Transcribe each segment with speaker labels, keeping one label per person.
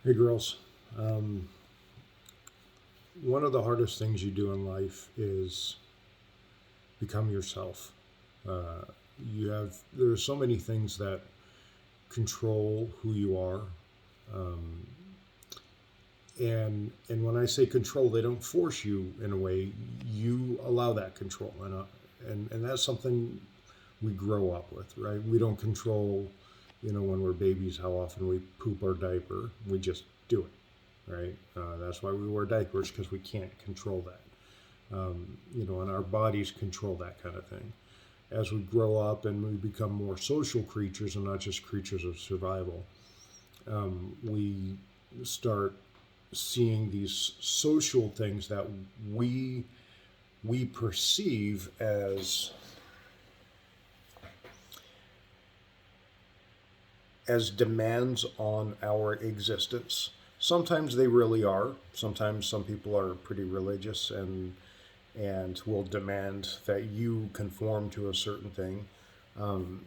Speaker 1: Hey, girls. Um, One of the hardest things you do in life is become yourself. Uh, there are so many things that control who you are. Um, and when I say control, they don't force you in a way. You allow that control. And that's something we grow up with, right? We don't control, when we're babies, how often we poop our diaper. We just do it, right? That's why we wear diapers, because we can't control that. And our bodies control that kind of thing. As we grow up and we become more social creatures and not just creatures of survival, we start seeing these social things that we we perceive as demands on our existence. Sometimes they really are. Sometimes some people are pretty religious and will demand that you conform to a certain thing. Um,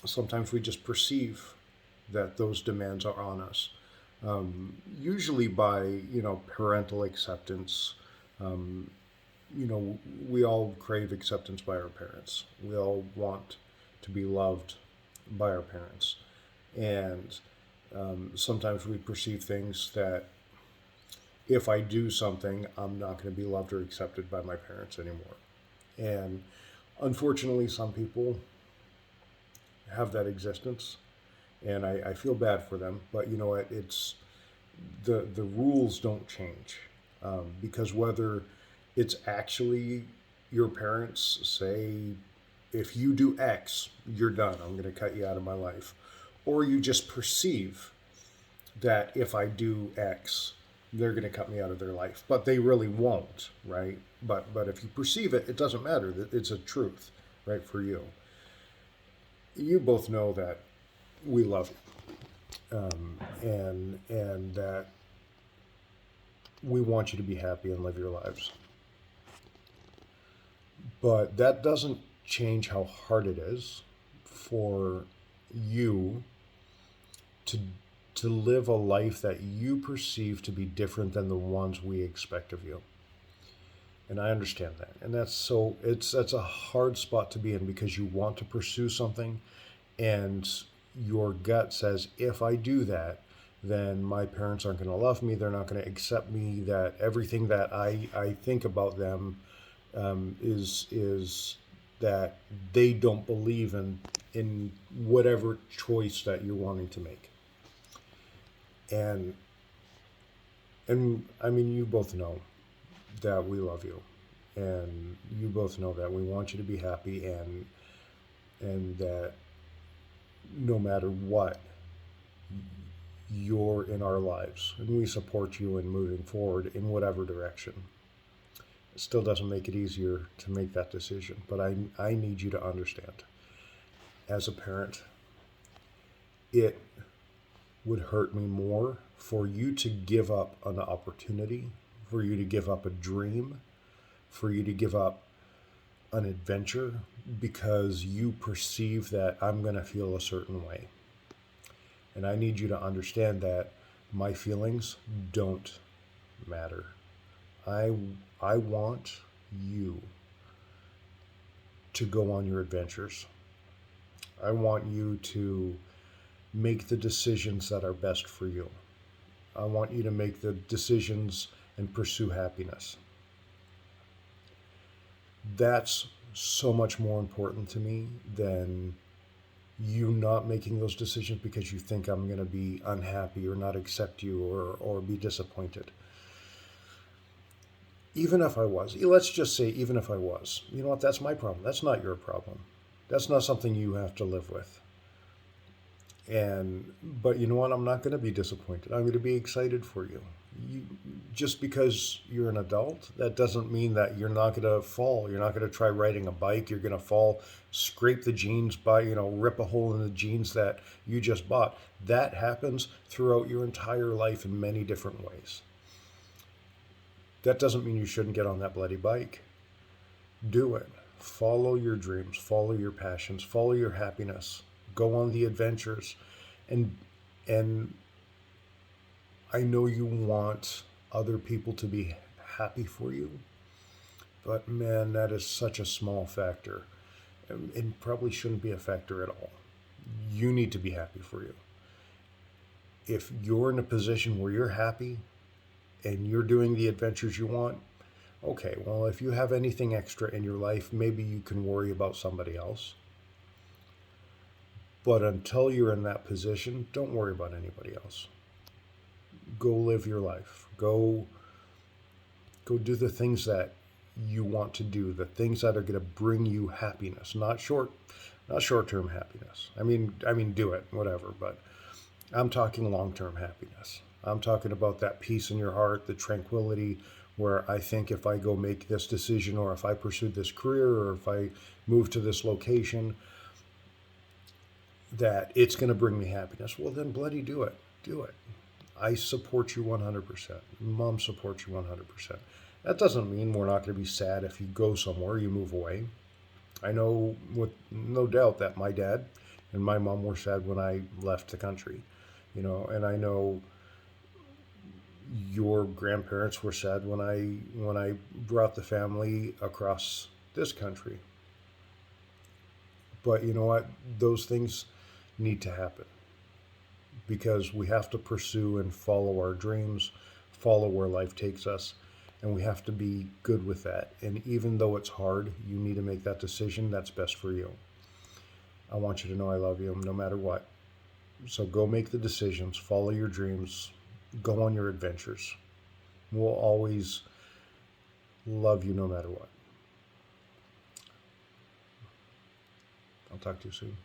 Speaker 1: Sometimes we just perceive that those demands are on us. Usually by parental acceptance. Um, we all crave acceptance by our parents. We all want to be loved by our parents, and sometimes we perceive things that if I do something, I'm not going to be loved or accepted by my parents anymore. And unfortunately, some people have that existence, and I feel bad for them. But you know what? It's the rules don't change, because whether it's actually your parents say, if you do X, you're done. I'm going to cut you out of my life, or you just perceive that if I do X, they're going to cut me out of their life, but they really won't, right? But if you perceive it, it doesn't matter. That it's a truth, right, for you. You both know that we love you, and that we want you to be happy and live your lives. But that doesn't change how hard it is for you to to live a life that you perceive to be different than the ones we expect of you. And I understand that. And that's a hard spot to be in, because you want to pursue something and your gut says, if I do that, then my parents aren't going to love me. They're not going to accept me. That everything that I think about them is that they don't believe in whatever choice that you're wanting to make. And I mean, you both know that we love you, and you both know that we want you to be happy, and that no matter what, you're in our lives, and we support you in moving forward in whatever direction. It still doesn't make it easier to make that decision, but I need you to understand, as a parent, it would hurt me more for you to give up an opportunity, for you to give up a dream, for you to give up an adventure, because you perceive that I'm going to feel a certain way. And I need you to understand that my feelings don't matter. I, I want you to go on your adventures. I want you to make the decisions that are best for you. I want you to make the decisions and pursue happiness. That's so much more important to me than you not making those decisions because you think I'm going to be unhappy or not accept you, or be disappointed. Even if I was, let's just say, even if I was, you know what? That's my problem. That's not your problem. That's not something you have to live with. But you know what? I'm not going to be disappointed. I'm going to be excited for you. You. Just because you're an adult, that doesn't mean that you're not going to fall. You're not going to try riding a bike. You're going to fall, scrape the jeans rip a hole in the jeans that you just bought. That happens throughout your entire life in many different ways. That doesn't mean you shouldn't get on that bloody bike. Do it. Follow your dreams, follow your passions, follow your happiness. Go on the adventures, and and I know you want other people to be happy for you, but man, that is such a small factor. It probably shouldn't be a factor at all. You need to be happy for you. If you're in a position where you're happy and you're doing the adventures you want, okay, well, if you have anything extra in your life, maybe you can worry about somebody else. But until you're in that position, don't worry about anybody else. Go live your life. Go do the things that you want to do, the things that are going to bring you happiness, not short-term happiness. I mean do it, whatever, but I'm talking long-term happiness. I'm talking about that peace in your heart, the tranquility where I think if I go make this decision or if I pursue this career or if I move to this location that it's going to bring me happiness. Well, then bloody do it. Do it. I support you 100%. Mom supports you 100%. That doesn't mean we're not going to be sad if you go somewhere, you move away. I know with no doubt that my dad and my mom were sad when I left the country, and I know your grandparents were sad when I brought the family across this country. But you know what? Those things need to happen because we have to pursue and follow our dreams, follow where life takes us, and we have to be good with that. And even though it's hard, you need to make that decision that's best for you. I want you to know I love you no matter what. So go make the decisions, follow your dreams, go on your adventures. We'll always love you no matter what. I'll talk to you soon.